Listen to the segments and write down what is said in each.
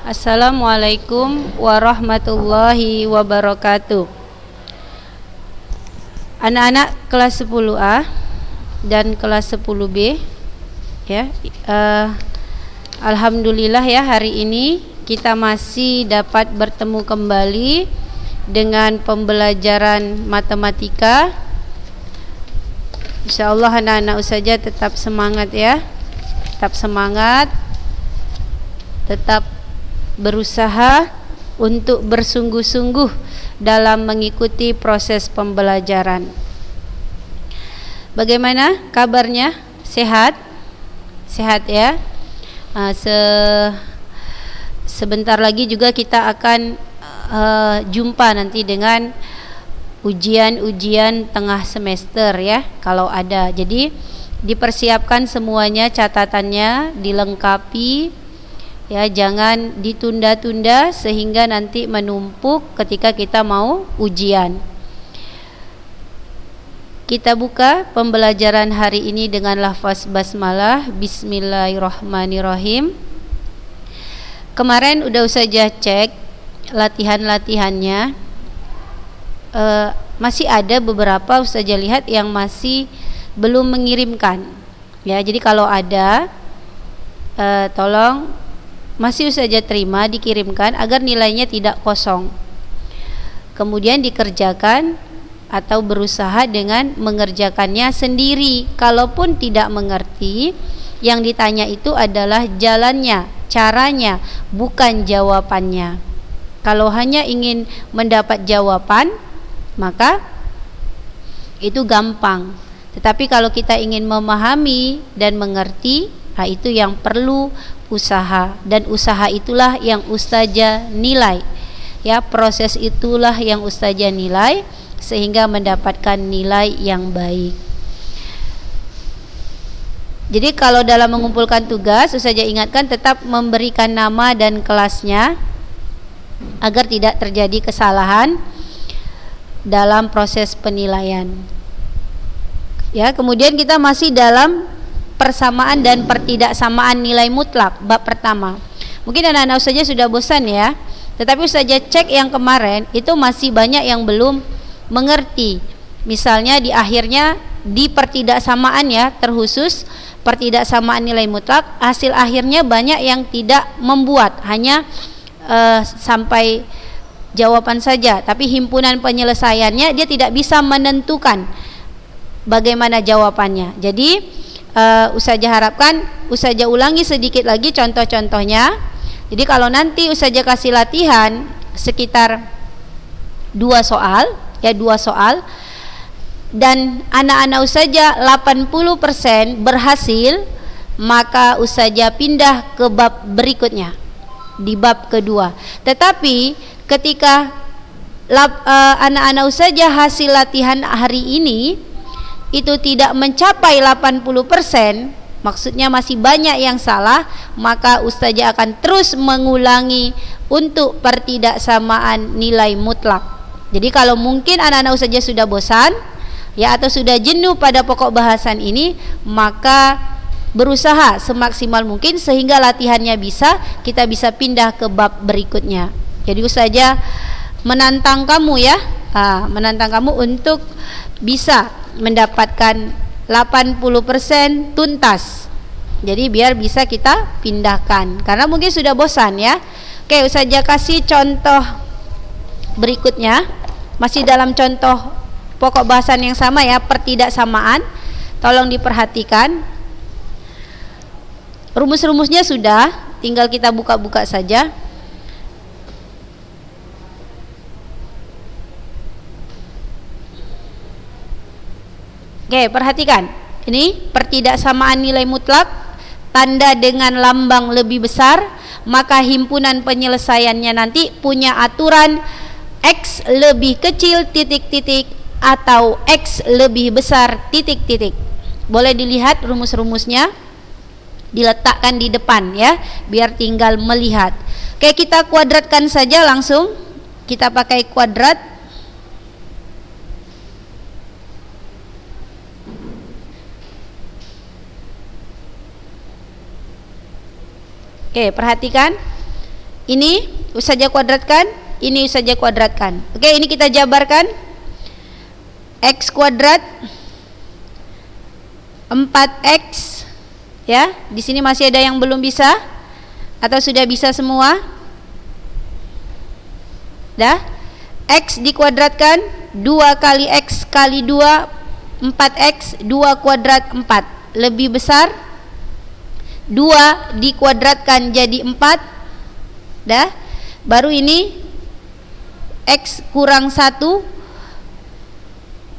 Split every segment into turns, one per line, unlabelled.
Assalamualaikum warahmatullahi wabarakatuh. Anak-anak kelas 10A dan kelas 10B ya, alhamdulillah ya, hari ini kita masih dapat bertemu kembali dengan pembelajaran matematika. Insyaallah anak-anak ustazah tetap semangat ya. Tetap semangat, tetap berusaha untuk bersungguh-sungguh dalam mengikuti proses pembelajaran. Bagaimana kabarnya? Sehat? Sehat ya. Sebentar lagi juga kita akan jumpa nanti dengan ujian-ujian tengah semester ya, kalau ada. Jadi dipersiapkan semuanya, catatannya dilengkapi ya, jangan ditunda-tunda sehingga nanti menumpuk ketika kita mau ujian. Kita buka pembelajaran hari ini dengan lafaz basmalah. Bismillahirrahmanirrahim. Kemarin udah ustazah cek latihan-latihannya, masih ada beberapa ustazah lihat yang masih belum mengirimkan ya. Jadi kalau ada, tolong masih ustazah terima dikirimkan agar nilainya tidak kosong. Kemudian dikerjakan atau berusaha dengan mengerjakannya sendiri. Kalaupun tidak mengerti, yang ditanya itu adalah jalannya, caranya, bukan jawabannya. Kalau hanya ingin mendapat jawaban, maka itu gampang. Tetapi kalau kita ingin memahami dan mengerti, itu yang perlu usaha, dan usaha itulah yang ustazah nilai ya, proses itulah yang ustazah nilai sehingga mendapatkan nilai yang baik. Jadi kalau dalam mengumpulkan tugas, ustazah ingatkan tetap memberikan nama dan kelasnya agar tidak terjadi kesalahan dalam proses penilaian ya. Kemudian kita masih dalam persamaan dan pertidaksamaan nilai mutlak, bab pertama. Mungkin anak-anak ustazah sudah bosan ya, tetapi ustazah cek yang kemarin itu masih banyak yang belum mengerti. Misalnya di akhirnya, di pertidaksamaan ya, terkhusus pertidaksamaan nilai mutlak, hasil akhirnya banyak yang tidak membuat, hanya sampai jawaban saja, tapi himpunan penyelesaiannya dia tidak bisa menentukan bagaimana jawabannya. Jadi ustazah harapkan ustazah ulangi sedikit lagi contoh-contohnya. Jadi kalau nanti ustazah kasih latihan sekitar 2 soal ya, 2 soal, dan anak-anak ustazah 80% berhasil, maka ustazah pindah ke bab berikutnya, di bab kedua. Tetapi ketika anak-anak ustazah hasil latihan hari ini itu tidak mencapai 80%, maksudnya masih banyak yang salah, maka ustazah akan terus mengulangi untuk pertidaksamaan nilai mutlak. Jadi kalau mungkin anak-anak ustazah sudah bosan ya, atau sudah jenuh pada pokok bahasan ini, maka berusaha semaksimal mungkin sehingga latihannya kita bisa pindah ke bab berikutnya. Jadi ustazah menantang kamu ya, menantang kamu untuk bisa mendapatkan 80% tuntas. Jadi biar bisa kita pindahkan, karena mungkin sudah bosan ya. Oke, ustazah kasih contoh berikutnya, masih dalam contoh pokok bahasan yang sama ya, pertidaksamaan. Tolong diperhatikan, rumus-rumusnya sudah, tinggal kita buka-buka saja. Oke, perhatikan. Ini pertidaksamaan nilai mutlak, tanda dengan lambang lebih besar, maka himpunan penyelesaiannya nanti punya aturan X lebih kecil titik-titik atau X lebih besar titik-titik. Boleh dilihat rumus-rumusnya, diletakkan di depan ya, biar tinggal melihat. Oke, kita kuadratkan saja langsung. Kita pakai kuadrat. Oke, perhatikan. Ini saja kuadratkan, ini saja kuadratkan. Oke, ini kita jabarkan. X kuadrat 4x, ya. Di sini masih ada yang belum bisa atau sudah bisa semua? Dah? X dikuadratkan 2 kali x kali 2 4x, 2 kuadrat 4, lebih besar 2 dikuadratkan jadi 4. Dah, baru ini x kurang 1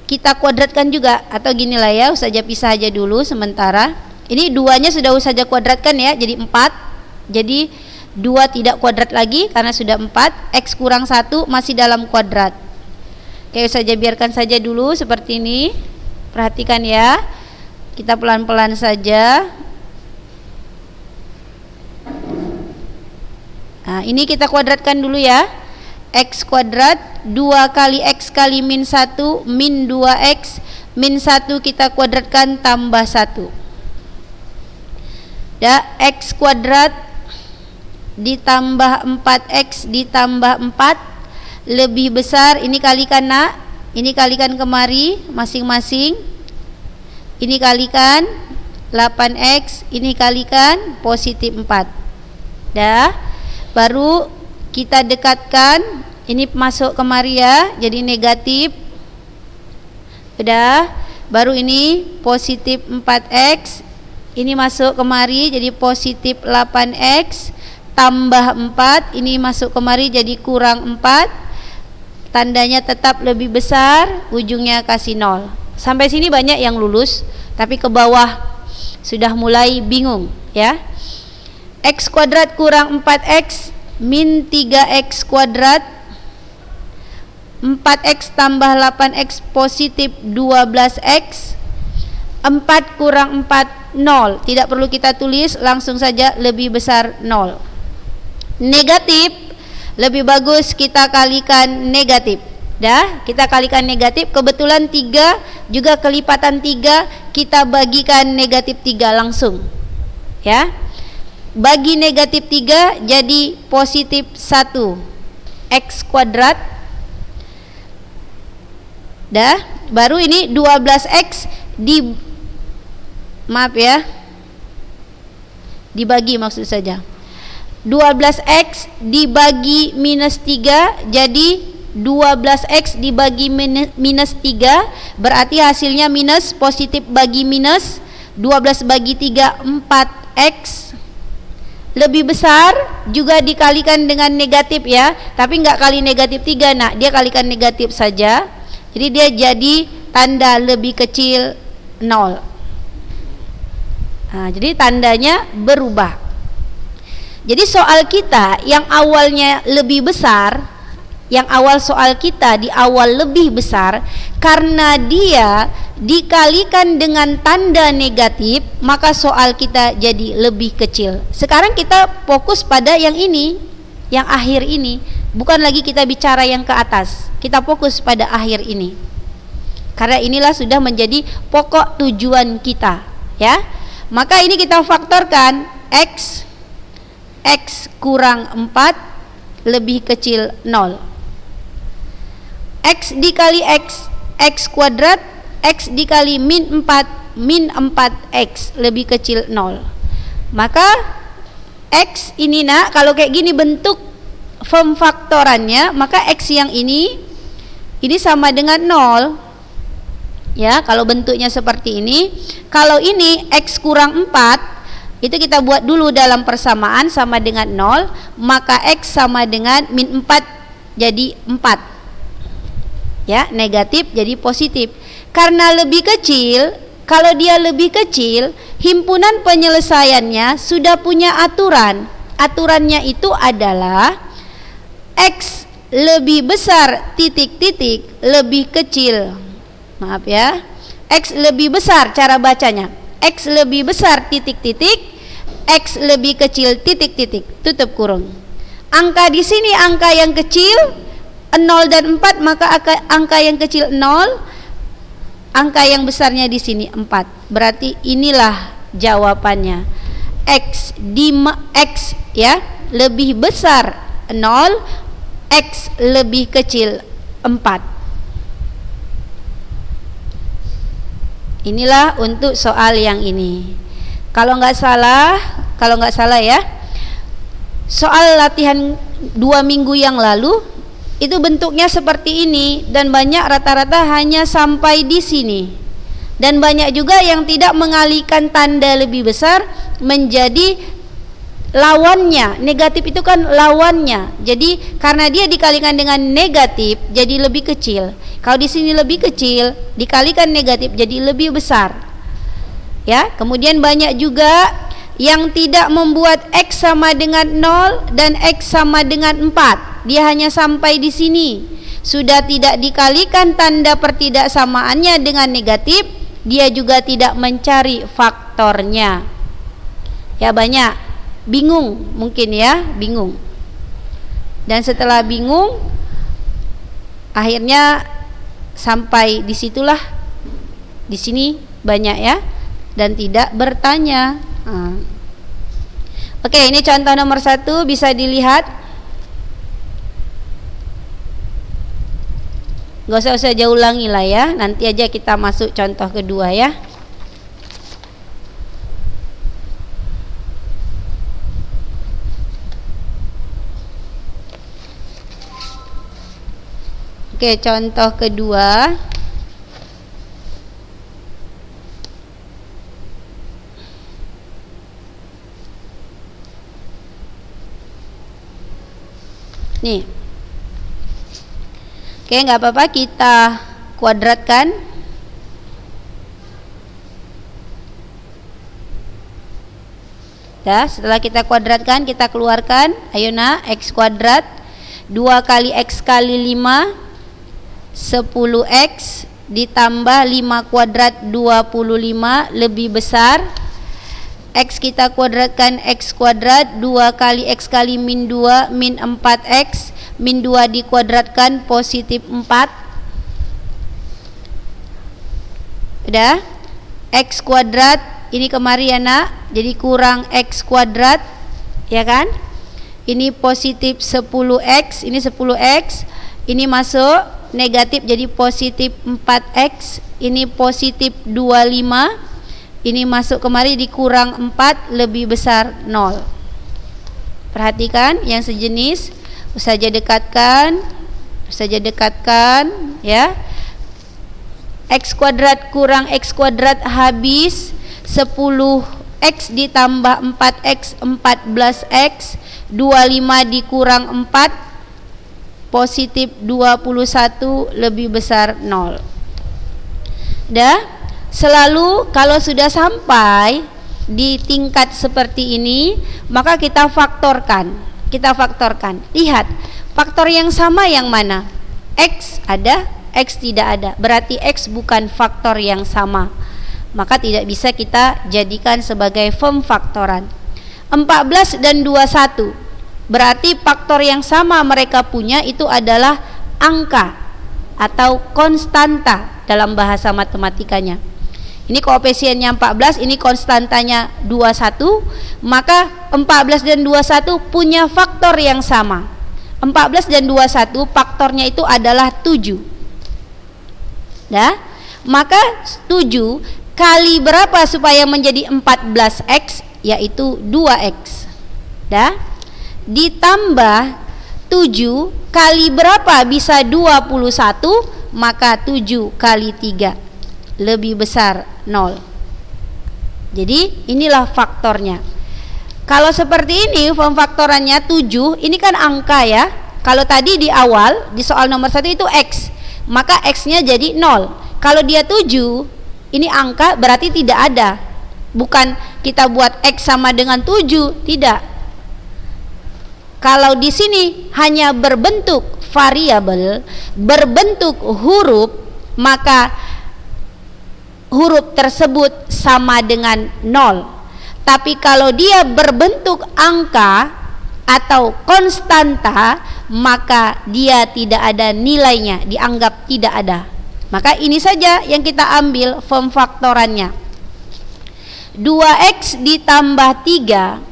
kita kuadratkan juga, atau ginilah ya, saja pisah aja dulu sementara. Ini 2-nya sudah saja kuadratkan ya, jadi 4. Jadi 2 tidak kuadrat lagi karena sudah 4. X kurang 1 masih dalam kuadrat. Oke, saja biarkan saja dulu seperti ini. Perhatikan ya, kita pelan-pelan saja. Nah, ini kita kuadratkan dulu ya. X kuadrat 2 kali x kali min 1 min 2x min 1 kita kuadratkan tambah 1. Ya, x kuadrat ditambah 4x ditambah 4 lebih besar, ini kalikan nak, ini kalikan kemari masing-masing. Ini kalikan 8x, ini kalikan positif 4. Dah, baru kita dekatkan, ini masuk kemari ya, jadi negatif. Udah, baru ini positif 4x, ini masuk kemari jadi positif 8x tambah 4, ini masuk kemari jadi kurang 4. Tandanya tetap lebih besar, ujungnya kasih 0. Sampai sini banyak yang lulus, tapi ke bawah sudah mulai bingung ya. X kuadrat kurang 4x min 3x kuadrat, 4x tambah 8x positif 12x, 4 kurang 4 0, tidak perlu kita tulis, langsung saja lebih besar 0. Negatif, lebih bagus kita kalikan negatif. Dah, kita kalikan negatif, kebetulan 3 juga kelipatan 3, kita bagikan negatif 3 langsung ya. Bagi negatif 3 jadi positif 1 x kuadrat. Dah, baru ini 12x dibagi maksud saja. 12x dibagi minus 3 jadi 12x dibagi minus 3, berarti hasilnya minus, positif bagi minus, 12 bagi 3 4x. Lebih besar juga dikalikan dengan negatif ya, tapi enggak kali negatif 3 nak, dia kalikan negatif saja. Jadi dia jadi tanda lebih kecil 0. Nah, jadi tandanya berubah. Jadi soal kita yang awalnya lebih besar, yang awal soal kita di awal lebih besar, karena dia dikalikan dengan tanda negatif, maka soal kita jadi lebih kecil. Sekarang kita fokus pada yang ini, yang akhir ini, bukan lagi kita bicara yang ke atas, kita fokus pada akhir ini, karena inilah sudah menjadi pokok tujuan kita ya. Maka ini kita faktorkan, x kurang 4 lebih kecil 0. X dikali x kuadrat, x dikali min 4 min 4x lebih kecil 0. Maka x ini nak, kalau kayak gini bentuk form faktorannya, maka x yang ini sama dengan 0 ya, kalau bentuknya seperti ini. Kalau ini x kurang 4, itu kita buat dulu dalam persamaan sama dengan 0, maka x sama dengan min 4 jadi 4 ya, negatif jadi positif. Karena lebih kecil, kalau dia lebih kecil, himpunan penyelesaiannya sudah punya aturan. Aturannya itu adalah x lebih besar titik-titik lebih kecil, maaf ya, x lebih besar, cara bacanya x lebih besar titik-titik, x lebih kecil titik-titik, tutup kurung. Angka di sini angka yang kecil 0 dan 4, maka angka yang kecil 0, angka yang besarnya di sini 4. Berarti inilah jawabannya. X ya lebih besar 0, X lebih kecil 4. Inilah untuk soal yang ini. Kalau nggak salah ya, soal latihan 2 minggu yang lalu itu bentuknya seperti ini, dan banyak rata-rata hanya sampai di sini, dan banyak juga yang tidak mengalihkan tanda lebih besar menjadi lawannya. Negatif itu kan lawannya, jadi karena dia dikalikan dengan negatif jadi lebih kecil. Kalau di sini lebih kecil dikalikan negatif jadi lebih besar ya. Kemudian banyak juga yang tidak membuat X sama dengan 0 dan X sama dengan 4. Dia hanya sampai di sini. Sudah tidak dikalikan tanda pertidaksamaannya dengan negatif, dia juga tidak mencari faktornya. Ya, banyak bingung mungkin ya, bingung. Dan setelah bingung akhirnya sampai disitulah, di sini banyak ya, dan tidak bertanya. Oke, ini contoh nomor 1 bisa dilihat. Gak usah jauh ulangi lah ya, nanti aja kita masuk contoh kedua ya. Oke, contoh kedua. Nih. Oke, nggak apa-apa, kita kuadratkan. Ya, setelah kita kuadratkan, kita keluarkan. Ayo nak, X kuadrat 2 kali X kali 5 10X ditambah 5 kuadrat 25 lebih besar. X kita kuadratkan, X kuadrat 2 kali X kali min 2 min 4X, min 2 dikuadratkan positif 4. Udah. X kuadrat ini kemari ya nak, jadi kurang X kuadrat ya kan. Ini positif 10X, ini 10X, ini masuk negatif jadi positif 4X, ini positif 25, ini masuk kemari dikurang 4 lebih besar 0. Perhatikan yang sejenis, saja dekatkan ya. X kuadrat kurang X kuadrat habis, 10X ditambah 4X 14X, 25 dikurang 4 positif 21 lebih besar 0. Dah. Selalu kalau sudah sampai di tingkat seperti ini, maka kita faktorkan. Lihat, faktor yang sama yang mana? X ada, X tidak ada. Berarti X bukan faktor yang sama. Maka tidak bisa kita jadikan sebagai pemfaktoran. 14 dan 21. Berarti faktor yang sama mereka punya itu adalah angka atau konstanta dalam bahasa matematikanya. Ini koefisiennya 14, ini konstantanya 21, maka 14 dan 21 punya faktor yang sama. 14 dan 21 faktornya itu adalah 7. Dah? Maka 7 kali berapa supaya menjadi 14X, yaitu 2X. Dah? Ditambah 7 kali berapa bisa 21, maka 7 kali 3 lebih besar 0. Jadi inilah faktornya. Kalau seperti ini pemfaktorannya 7, ini kan angka ya. Kalau tadi di awal di soal nomor 1 itu X, maka X-nya jadi 0. Kalau dia 7, ini angka berarti tidak ada. Bukan kita buat X sama dengan 7, tidak. Kalau di sini hanya berbentuk variabel, berbentuk huruf, maka huruf tersebut sama dengan 0. Tapi kalau dia berbentuk angka atau konstanta, maka dia tidak ada nilainya, dianggap tidak ada. Maka ini saja yang kita ambil pemfaktorannya. 2X ditambah 3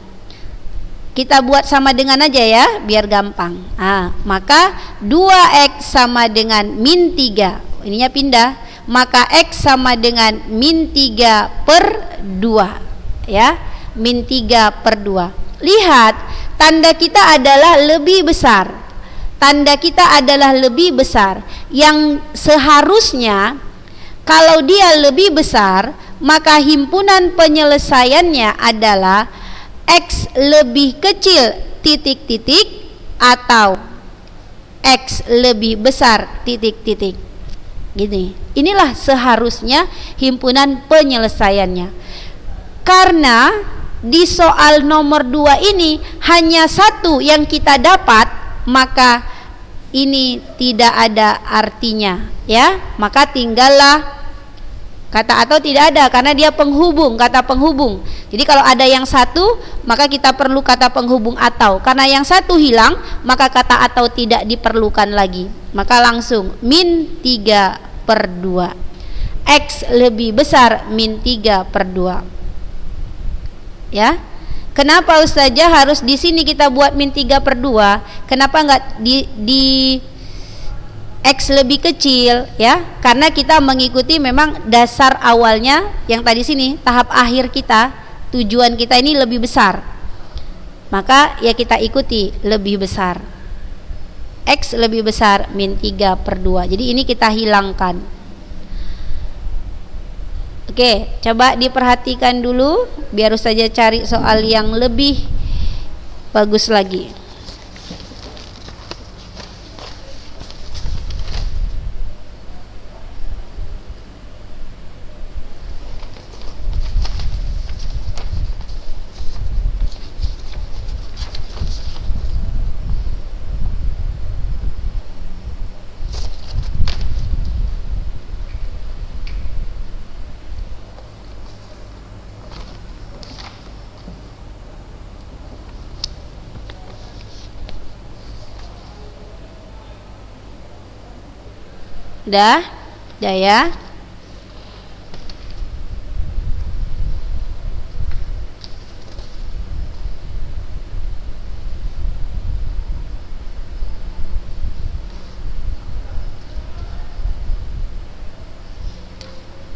Kita buat sama dengan aja ya, biar gampang. Maka 2x sama dengan min 3. Ininya pindah. Maka x sama dengan min 3 per 2. Ya, min 3 per 2. Lihat, tanda kita adalah lebih besar. Tanda kita adalah lebih besar. Yang seharusnya kalau dia lebih besar, maka himpunan penyelesaiannya adalah X lebih kecil titik-titik atau X lebih besar titik-titik. Gini. Inilah seharusnya himpunan penyelesaiannya. Karena di soal nomor 2 ini hanya satu yang kita dapat, maka ini tidak ada artinya, ya. Maka tinggallah kata atau tidak ada, karena dia penghubung, kata penghubung. Jadi kalau ada yang satu, maka kita perlu kata penghubung atau. Karena yang satu hilang, maka kata atau tidak diperlukan lagi. Maka langsung min 3 per 2. X lebih besar min 3 per 2. Ya. Kenapa Ustazah harus di sini kita buat min 3 per 2? Kenapa enggak di X lebih kecil, ya? Karena kita mengikuti memang dasar awalnya yang tadi sini, tahap akhir kita, tujuan kita ini lebih besar. Maka ya kita ikuti lebih besar. X lebih besar min 3 per 2. Jadi ini kita hilangkan. Oke, coba diperhatikan dulu biar saja cari soal yang lebih bagus lagi. Dah ya.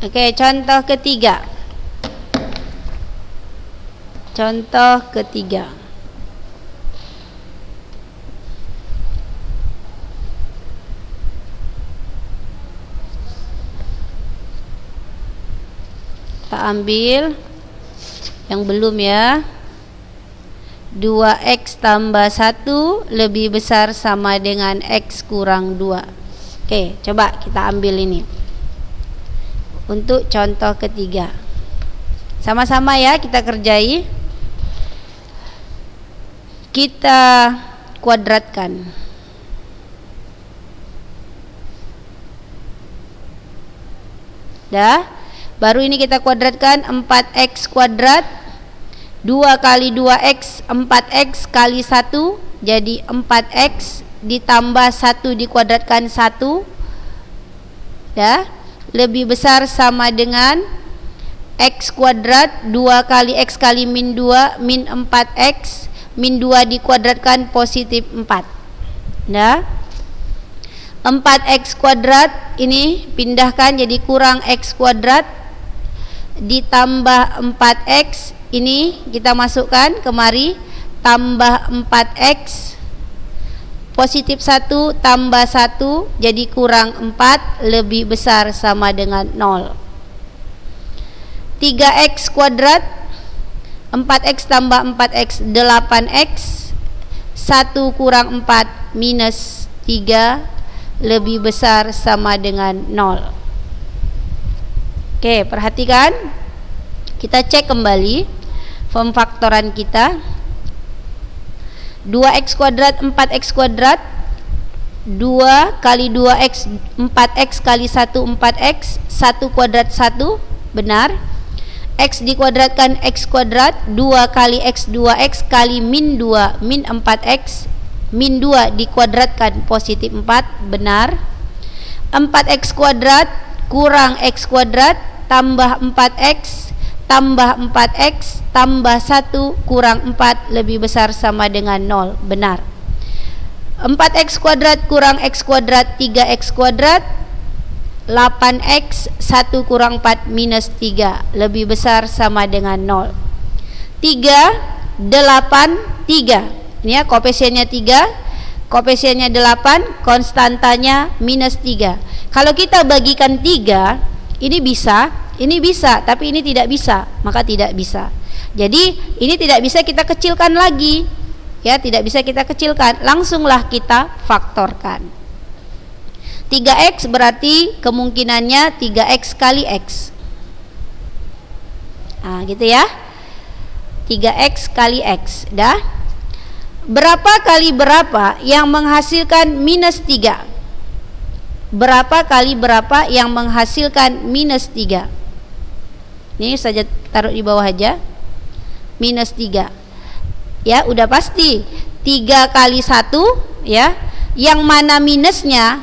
Oke, contoh ketiga. Contoh ketiga. Kita ambil yang belum ya. 2x tambah 1 lebih besar sama dengan x kurang 2. Oke, coba kita ambil ini untuk contoh ketiga. Sama-sama ya kita kerjai. Kita kuadratkan. Dah. Baru ini kita kuadratkan 4x kuadrat 2 kali 2x 4x kali 1 jadi 4x ditambah 1 dikuadratkan 1 ya, lebih besar sama dengan x kuadrat 2 kali x kali min 2 min 4x min 2 dikuadratkan positif 4 ya. 4x kuadrat ini pindahkan jadi kurang x kuadrat ditambah 4x ini kita masukkan kemari tambah 4x positif 1 tambah 1 jadi kurang 4 lebih besar sama dengan 0. 3x kuadrat 4x tambah 4x 8x 1 kurang 4 minus 3 lebih besar sama dengan 0. Oke, perhatikan. Kita cek kembali form faktoran kita. 2x kuadrat 4x kuadrat 2 kali 2x 4x kali 1 4x 1 kuadrat 1 benar. X dikuadratkan x kuadrat 2 kali x 2x kali min 2 min 4x min 2 dikuadratkan positif 4 benar. 4x kuadrat kurang x kuadrat tambah 4x tambah 4x tambah 1 kurang 4 lebih besar sama dengan 0. Benar. 4x kuadrat kurang x kuadrat 3x kuadrat, 8x 1 kurang 4 minus 3 lebih besar sama dengan 0. 3, 8, 3. Ini ya, koefisiennya 3, koefisiennya 8, konstantanya minus 3. Kalau kita bagikan 3, ini bisa, tapi ini tidak bisa, maka tidak bisa. Jadi ini tidak bisa kita kecilkan lagi. Ya, tidak bisa kita kecilkan, langsunglah kita faktorkan. 3x berarti kemungkinannya 3x kali x. Nah, gitu ya. 3x kali x. Dah. Berapa kali berapa yang menghasilkan minus 3? Berapa kali berapa yang menghasilkan minus 3? Ini saja taruh di bawah aja. Minus 3. Ya, udah pasti 3 kali 1 ya. Yang mana minusnya?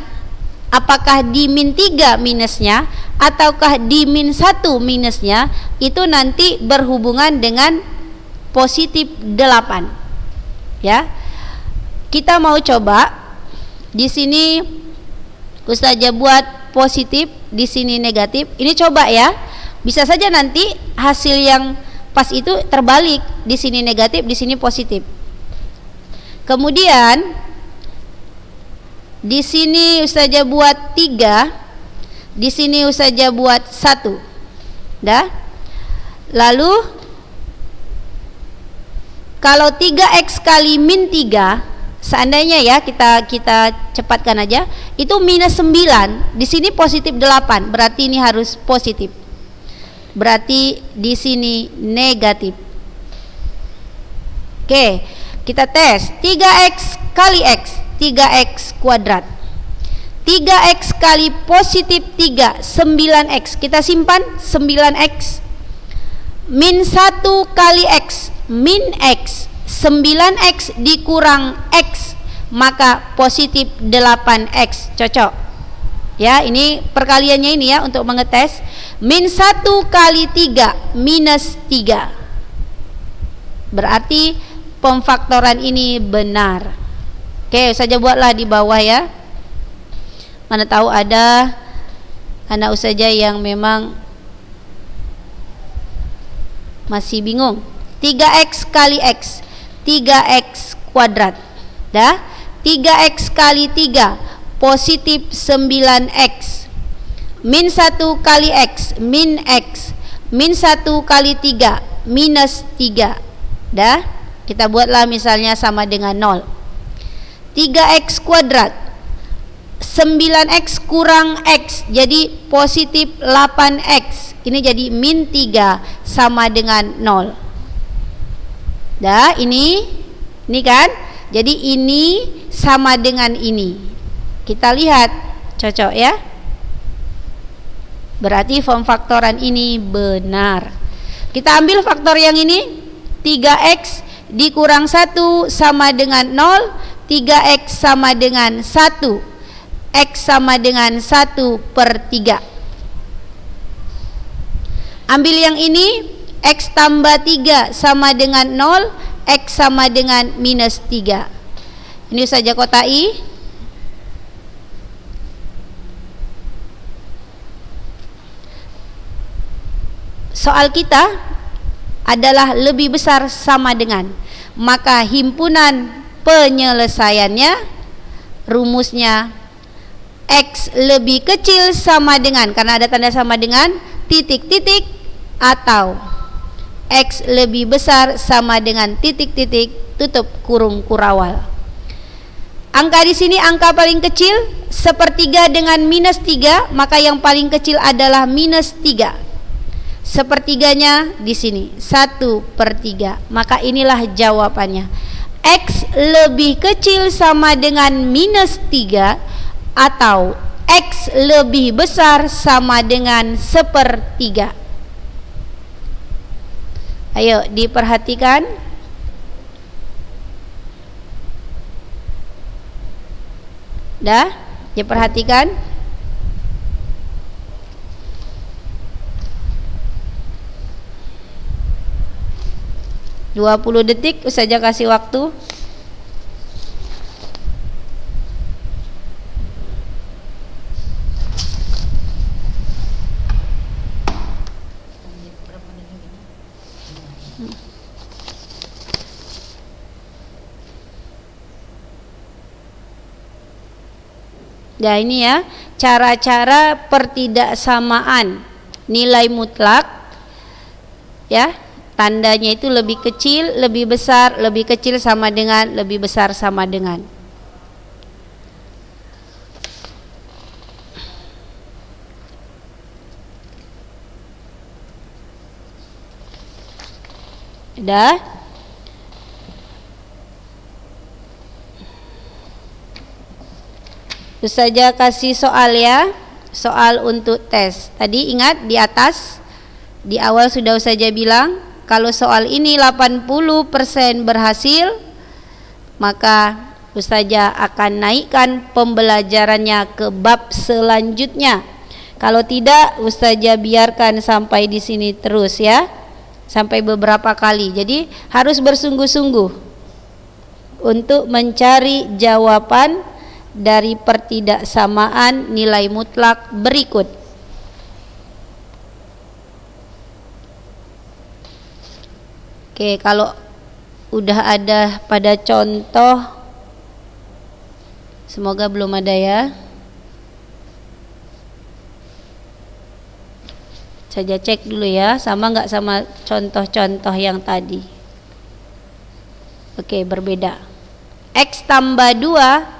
Apakah di min 3 minusnya ataukah di min 1 minusnya? Itu nanti berhubungan dengan positif 8. Ya. Kita mau coba di sini Ustazah buat positif, di sini negatif. Ini coba ya. Bisa saja nanti hasil yang pas itu terbalik, di sini negatif, di sini positif. Kemudian di sini Ustazah buat 3, di sini Ustazah buat 1. Dah? Lalu kalau 3x kali min 3, seandainya ya kita cepatkan aja, itu minus 9, di sini positif 8, berarti ini harus positif. Berarti di sini negatif. Oke, kita tes. 3x kali x, 3x kuadrat. 3x kali positif 3, 9x. Kita simpan 9x. Min 1 kali x, min x. 9x dikurang x, maka positif 8x. Cocok. Ya, ini perkaliannya ini ya untuk mengetes. Min 1 kali 3 minus 3. Berarti pemfaktoran ini benar. Oke, saja buatlah di bawah ya. Mana tahu ada anak ustazah yang memang masih bingung. 3x kali x, 3x kuadrat. Dah? 3x kali 3 positif 9x. Min 1 kali x, min x. Min 1 kali 3 minus 3. Dah? Kita buatlah misalnya sama dengan 0. 3x kuadrat, 9x kurang x, jadi positif 8x. Ini jadi min 3 sama dengan 0. Dah, ini kan? Jadi ini sama dengan ini. Kita lihat, cocok ya? Berarti pemfaktoran ini benar. Kita ambil faktor yang ini, 3x dikurang 1 sama dengan 0, 3x sama dengan 1, x sama dengan 1/3. Ambil yang ini, x tambah 3 sama dengan 0, x sama dengan minus 3. Ini saja kotai. Soal kita adalah lebih besar sama dengan, maka himpunan penyelesaiannya, rumusnya x lebih kecil sama dengan, karena ada tanda sama dengan, titik-titik, atau x lebih besar sama dengan titik-titik, tutup kurung kurawal. Angka di sini angka paling kecil, sepertiga dengan minus 3, maka yang paling kecil adalah minus 3. Sepertiganya di sini 1/3, maka inilah jawabannya. X lebih kecil sama dengan minus 3 atau X lebih besar sama dengan 1/3. Ayo diperhatikan. Dah, diperhatikan. 20 detik Ustazah kasih waktu. Nah ini ya cara-cara pertidaksamaan nilai mutlak ya, tandanya itu lebih kecil, lebih besar, lebih kecil sama dengan, lebih besar sama dengan. Udah? Ustazah kasih soal ya, soal untuk tes. Tadi ingat di atas, di awal sudah Ustazah bilang, kalau soal ini 80% berhasil, maka Ustazah akan naikkan pembelajarannya ke bab selanjutnya. Kalau tidak, Ustazah biarkan sampai di sini terus ya, sampai beberapa kali. Jadi harus bersungguh-sungguh untuk mencari jawaban dari pertidaksamaan nilai mutlak berikut. Oke, kalau udah ada pada contoh, semoga belum ada ya. Saja cek dulu ya, sama nggak sama contoh-contoh yang tadi. Oke, berbeda. X tambah 2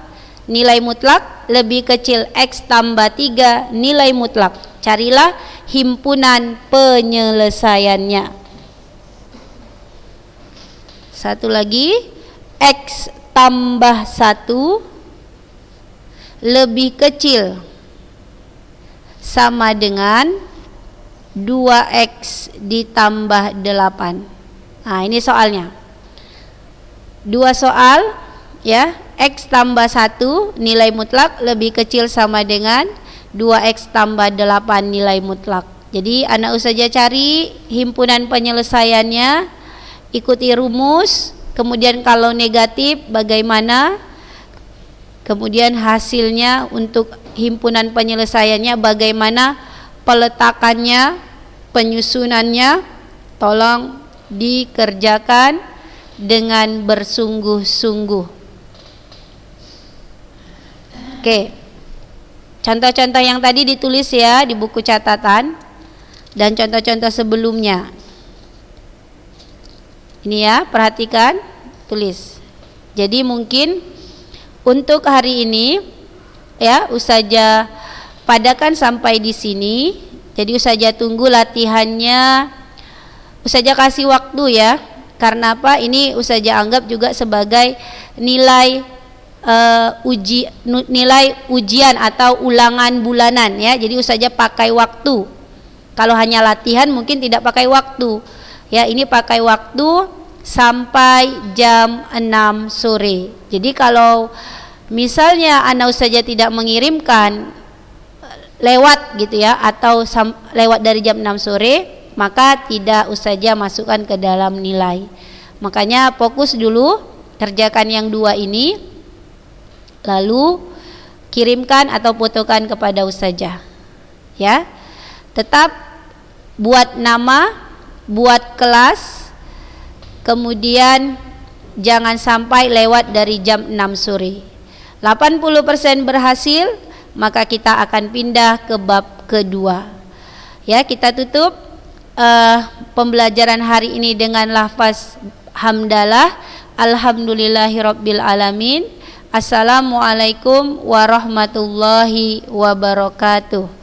nilai mutlak lebih kecil X tambah 3 nilai mutlak. Carilah himpunan penyelesaiannya. Satu lagi, X tambah 1 lebih kecil sama dengan 2X ditambah 8. Nah ini soalnya, 2 soal ya. X tambah 1 nilai mutlak lebih kecil sama dengan 2X tambah 8 nilai mutlak. Jadi anak Ustazah cari himpunan penyelesaiannya, ikuti rumus, kemudian kalau negatif bagaimana, kemudian hasilnya untuk himpunan penyelesaiannya bagaimana, peletakannya, penyusunannya, tolong dikerjakan dengan bersungguh-sungguh. Oke, contoh-contoh yang tadi ditulis ya di buku catatan dan contoh-contoh sebelumnya. Ini ya, perhatikan, tulis. Jadi mungkin untuk hari ini ya Ustazah padakan sampai di sini. Jadi Ustazah tunggu latihannya. Ustazah kasih waktu ya. Karena apa? Ini Ustazah anggap juga sebagai nilai nilai ujian atau ulangan bulanan ya. Jadi Ustazah pakai waktu. Kalau hanya latihan mungkin tidak pakai waktu. Ya, ini pakai waktu sampai jam 6 sore. Jadi kalau misalnya anak Ustazah tidak mengirimkan lewat gitu ya, atau lewat dari jam 6 sore, maka tidak Ustazah masukkan ke dalam nilai. Makanya fokus dulu, kerjakan yang 2 ini, lalu kirimkan atau fotokan kepada Ustazah ya. Tetap buat nama, buat kelas, kemudian jangan sampai lewat dari jam 6 sore. 80% berhasil, maka kita akan pindah ke bab kedua ya. Kita tutup pembelajaran hari ini dengan lafaz hamdalah, alhamdulillahirabbil alamin. Assalamualaikum warahmatullahi wabarakatuh.